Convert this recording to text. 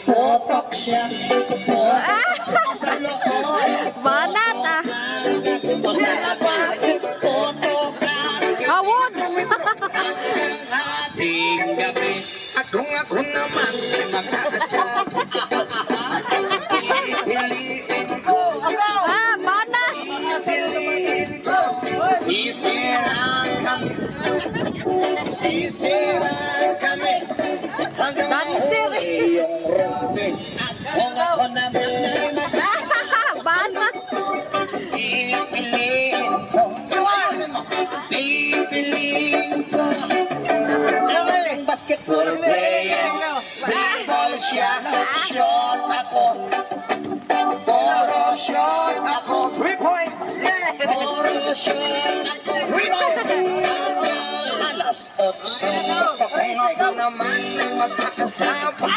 Potok siya, potok sa loob. Banat ah. Sa labas, potok ka. Hawod. Ating gabi, ako naman ay mag-aasal. Pipiliin ko, Ah, banat. pipiliin ko. Sisiraan kami, sisiraan kami. Hanggang Dancer. mahuli yung rabi. At kung ako naman ay Banat. pipiliin ko. Pipiliin ko. Ang basketball player. Baseball siya. Shot ako. Puro shot ako. 3 points. Puro shot ako. Hanggang alas 8. Kung ako naman ay magkakasama.